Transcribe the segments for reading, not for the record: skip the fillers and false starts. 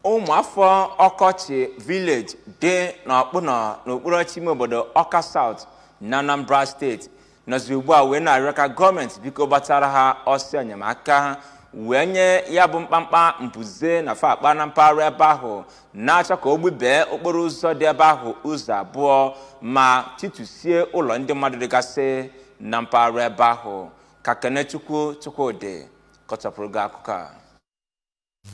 ụmụafọ Ọkọchị village dị n'Okpuno n'okpuru ime obodo Ọka South na Anambra State nọzi ugbu a wee na-arịọ ka gọọmenti biko gbatara ha ọsọ enyemaka wee nye ya bụ mkpamkpa Mbuze na akpa na mpaghara ebe ahụ na-achọ ka o gbubee okporo ụzọ dị ebe ahụ ụzọ abụọ ma titusie ụlọ ndị mmadụ dịgasị na mpaghara ebe ahụ. Ka Kenechukwu Chukwudị kọchapụrụ gị akụkọ a.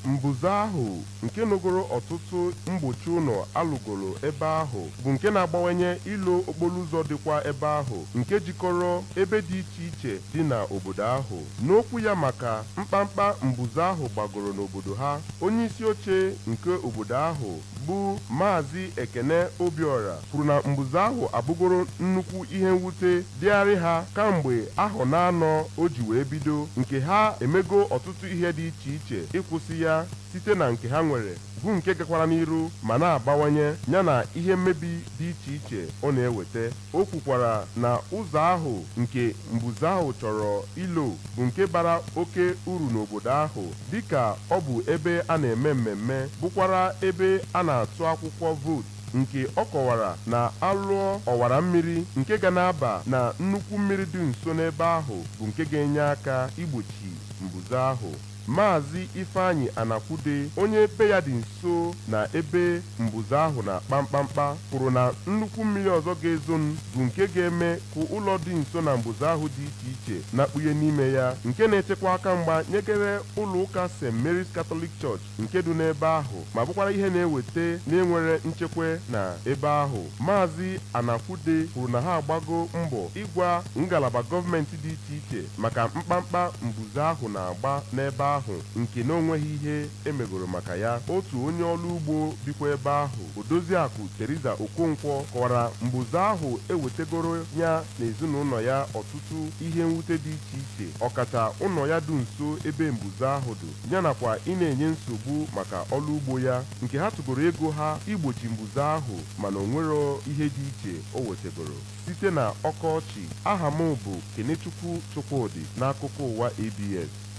Mbuze ahụ nke nọgoro ọtụtụ mgbochi ụlọ alụgoro ebe ahụ bụ nke na-agbawanye ilo okporo ụzọ dịkwa ebe ahụ nke jikọrọ ebe dị iche iche dị na obodo ahụ. N'okwu ya maka mkpamkpa Mbuze ahụ gbagoro n'obodo ha, onye isi oche nke obodo ahụ bụ Maazị Ekene Obiora kwuru na Mbuze ahụ abụgoro nnukwu ihe mwute dịgharị ha kamgbe ahọ na-anọ o ji wee bido, nke ha emego ọtụtụ ihe dị iche iche ịkwụsị ya site na nke ha nwere bụ nke gakwara n'iru ma na-abawanye yana ihe mmebi dị iche iche ọ na-eweta. O kwukwara na ụzọ ahụ nke Mbuze ahụ chọrọ ilo bụ nke bara oke uru n'obodo ahụ dịka ọ bụ ebe a na-eme mmemme, bụkwara ebe a na-atụ akwụkwọ vootu, nke ọ kọwara na alụọ ọwara mmiri nke ga na-aba na nnukwu mmiri dị nso n'ebe ahụ bụ nke ga-enye aka igbochi Mbuze ahụ. Maazị Ifeanyị Anakwude, onye be ya dị nso na ebe Mbuze ahụ na-akpa mkpamkpa, kwuru na nnukwu mmiri ọzọ ga-ezonu bụ nke ga-eme ka ụlọ dị nso na Mbuze ahụ dị iche iche na-akpụnye n'ime ya, nke na-echekwa aka mgba nyegere ụlọ ụka St. Mary's Catholic Church nke dị n'ebe ahụ ma bụkwara ihe na-eweta na-enwere nchekwa na ebe ahụ. Maazị Anakwude kwuru na ha agbago mbọ ịgwa ngalaba gọọmenti dị iche iche maka mkpamkpa Mbuze ahụ na-agba n'ebe ahụ nke na onweghị ihe emegoro maka ya. Otu onye ọrụ ugbo bikwa ebe ahụ, Odoziakụ Teresa Okonkwo, kọwara Mbuze ahụ ewetegoro ya na ezinụlọ ya ọtụtụ ihe mwute dị iche iche, ọkacha ụlọ ya dị nso ebe Mbuze ahụ dị, yanakwa ị na-enye nsogbu maka ọrụ ugbo ya, nke ha tụgoro ego ha igbochi Mbuze ahụ mana o nwero ihe dị iche o wetegoro. Site na Ọkọchị, aha m bụ Kenechukwu Chukwudị n'akụkọ ụwa ABS.